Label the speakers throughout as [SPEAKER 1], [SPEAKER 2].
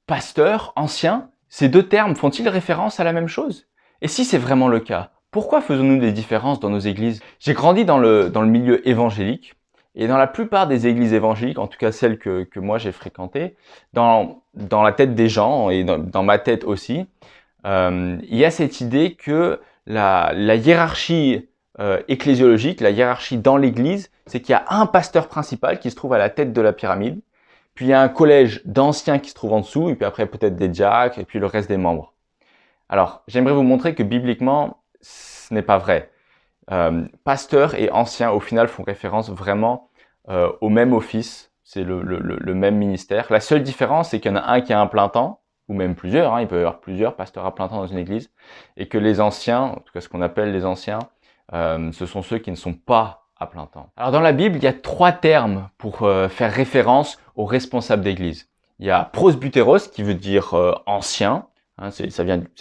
[SPEAKER 1] pasteur, ancien, ces deux termes font-ils référence à la même chose? Et si c'est vraiment le cas, pourquoi faisons-nous des différences dans nos églises? J'ai grandi dans le milieu évangélique, et dans la plupart des églises évangéliques, en tout cas celles que moi j'ai fréquentées, dans la tête des gens, et dans ma tête aussi, il y a cette idée que la hiérarchie ecclésiologique, la hiérarchie dans l'église, c'est qu'il y a un pasteur principal qui se trouve à la tête de la pyramide, puis il y a un collège d'anciens qui se trouve en dessous, et puis après peut-être des diacres, et puis le reste des membres. Alors, j'aimerais vous montrer que bibliquement, ce n'est pas vrai. Pasteur et ancien, au final, font référence vraiment au même office, c'est le même ministère. La seule différence, c'est qu'il y en a un qui a un plein temps, ou même plusieurs, hein, il peut y avoir plusieurs pasteurs à plein temps dans une église, et que les anciens, en tout cas ce qu'on appelle les anciens, ce sont ceux qui ne sont pas à plein temps. Alors dans la Bible, il y a trois termes pour faire référence aux responsables d'église. Il y a prosbutéros, qui veut dire ancien, hein, c'est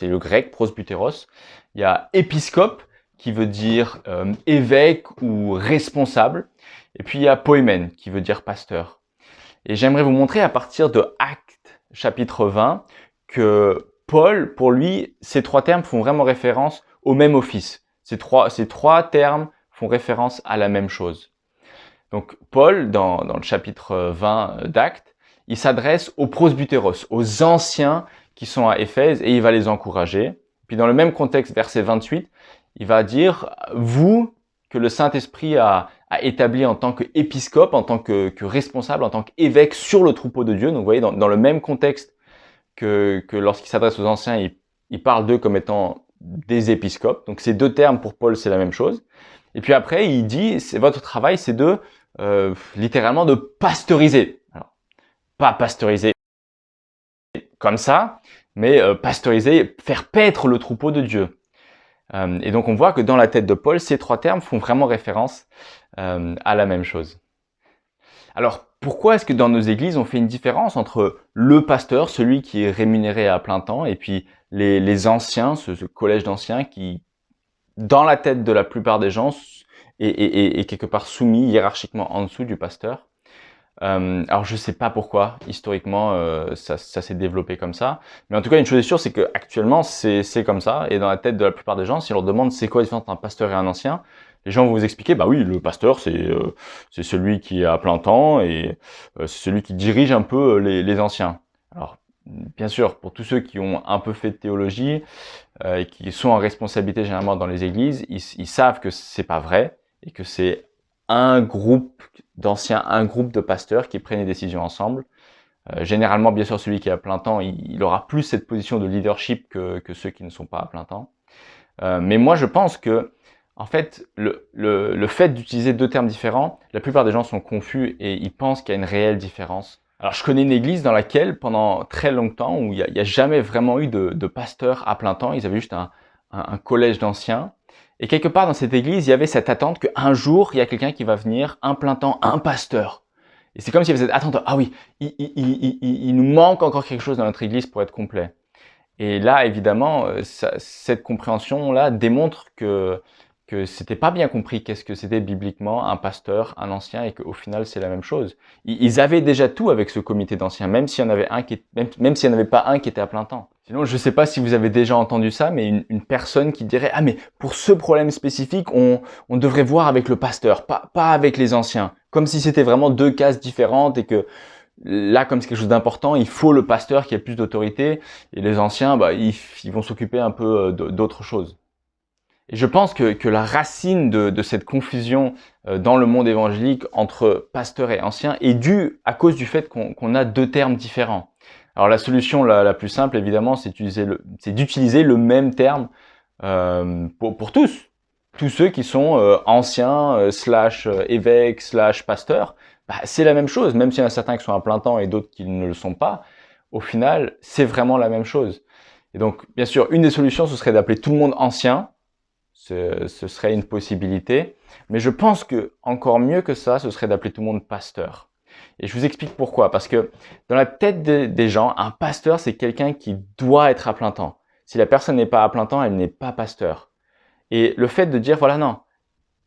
[SPEAKER 1] le grec, prosbutéros. Il y a épiscope, qui veut dire évêque ou responsable. Et puis il y a poimen, qui veut dire pasteur. Et j'aimerais vous montrer à partir de Actes chapitre 20 que Paul, pour lui, ces trois termes font vraiment référence au même office. Ces trois termes font référence à la même chose. Donc Paul, dans le chapitre 20 d'Actes, il s'adresse aux prosbutéros, aux anciens qui sont à Éphèse, et il va les encourager. Puis dans le même contexte, verset 28, il va dire « Vous, que le Saint-Esprit a établi en tant qu'épiscope, en tant que responsable, en tant qu'évêque sur le troupeau de Dieu. » Donc vous voyez, dans le même contexte que lorsqu'il s'adresse aux anciens, il parle d'eux comme étant des épiscopes. Donc ces deux termes pour Paul, c'est la même chose. Et puis après, il dit, votre travail, c'est de, littéralement, de pasteuriser. Alors, pas pasteuriser comme ça, mais pasteuriser, faire paître le troupeau de Dieu. Et donc on voit que dans la tête de Paul, ces trois termes font vraiment référence à la même chose. Alors, pourquoi est-ce que dans nos églises, on fait une différence entre le pasteur, celui qui est rémunéré à plein temps, et puis les anciens, ce collège d'anciens qui, dans la tête de la plupart des gens, est quelque part soumis hiérarchiquement en dessous du pasteur? Alors je sais pas pourquoi, historiquement, ça s'est développé comme ça. Mais en tout cas, une chose est sûre, c'est que actuellement c'est comme ça. Et dans la tête de la plupart des gens, si on leur demande c'est quoi la différence entre un pasteur et un ancien, les gens vont vous expliquer, bah oui, le pasteur, c'est celui qui est à plein temps et c'est celui qui dirige un peu les anciens. Alors, bien sûr, pour tous ceux qui ont un peu fait de théologie et qui sont en responsabilité généralement dans les églises, ils savent que c'est pas vrai et que c'est un groupe d'anciens, un groupe de pasteurs qui prennent des décisions ensemble. Généralement, bien sûr, celui qui est à plein temps, il aura plus cette position de leadership que ceux qui ne sont pas à plein temps. Mais moi, je pense que, en fait, le fait d'utiliser deux termes différents, la plupart des gens sont confus et ils pensent qu'il y a une réelle différence. Alors, je connais une église dans laquelle, pendant très longtemps, où il y a jamais vraiment eu de pasteur à plein temps, ils avaient juste un collège d'anciens. Et quelque part dans cette église, il y avait cette attente qu'un jour, il y a quelqu'un qui va venir, un plein temps, un pasteur. Et c'est comme s'il y avait cette attente, ah oui, il nous manque encore quelque chose dans notre église pour être complet. Et là, évidemment, cette compréhension-là démontre que c'était pas bien compris qu'est-ce que c'était bibliquement un pasteur, un ancien, et qu'au final c'est la même chose. Ils avaient déjà tout avec ce comité d'anciens, même s'il y en avait un même s'il n'y en avait pas un qui était à plein temps. Sinon, je sais pas si vous avez déjà entendu ça, mais une personne qui dirait ah mais pour ce problème spécifique, on devrait voir avec le pasteur, pas avec les anciens, comme si c'était vraiment deux cases différentes et que là, comme c'est quelque chose d'important, il faut le pasteur qui a plus d'autorité et les anciens, bah ils vont s'occuper un peu d'autre chose. Et je pense que la racine de cette confusion dans le monde évangélique entre pasteur et ancien est due à cause du fait qu'on a deux termes différents. Alors la solution la plus simple, évidemment, c'est d'utiliser le même terme pour tous. Tous ceux qui sont anciens, slash évêques, slash pasteurs, bah, c'est la même chose. Même s'il y en a certains qui sont à plein temps et d'autres qui ne le sont pas, au final, c'est vraiment la même chose. Et donc, bien sûr, une des solutions, ce serait d'appeler tout le monde ancien. Ce serait une possibilité. Mais je pense que encore mieux que ça, ce serait d'appeler tout le monde pasteur. Et je vous explique pourquoi. Parce que dans la tête des gens, un pasteur, c'est quelqu'un qui doit être à plein temps. Si la personne n'est pas à plein temps, elle n'est pas pasteur. Et le fait de dire, voilà, non,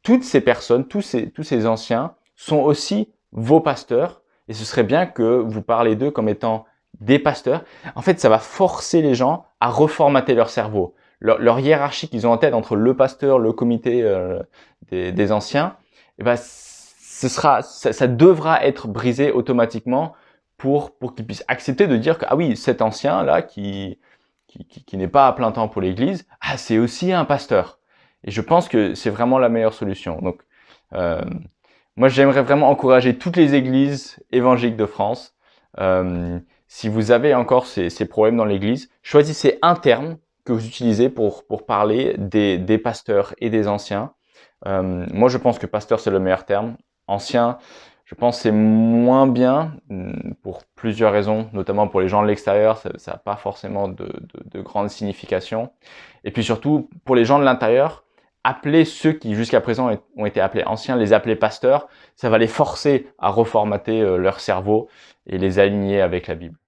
[SPEAKER 1] toutes ces personnes, tous ces anciens sont aussi vos pasteurs. Et ce serait bien que vous parlez d'eux comme étant des pasteurs, en fait, ça va forcer les gens à reformater leur cerveau. Leur hiérarchie qu'ils ont en tête entre le pasteur, le comité des anciens, eh ben, ça devra être brisé automatiquement pour qu'ils puissent accepter de dire que, ah oui, cet ancien-là qui n'est pas à plein temps pour l'Église, ah, c'est aussi un pasteur. Et je pense que c'est vraiment la meilleure solution. Donc, moi, j'aimerais vraiment encourager toutes les églises évangéliques de France. Si vous avez encore ces problèmes dans l'église, choisissez un terme que vous utilisez pour parler des pasteurs et des anciens. Moi, je pense que pasteur, c'est le meilleur terme. Ancien, je pense que c'est moins bien pour plusieurs raisons, notamment pour les gens de l'extérieur, ça n'a pas forcément de grande signification. Et puis surtout, pour les gens de l'intérieur, appeler ceux qui jusqu'à présent ont été appelés anciens, les appeler pasteurs, ça va les forcer à reformater leur cerveau et les aligner avec la Bible.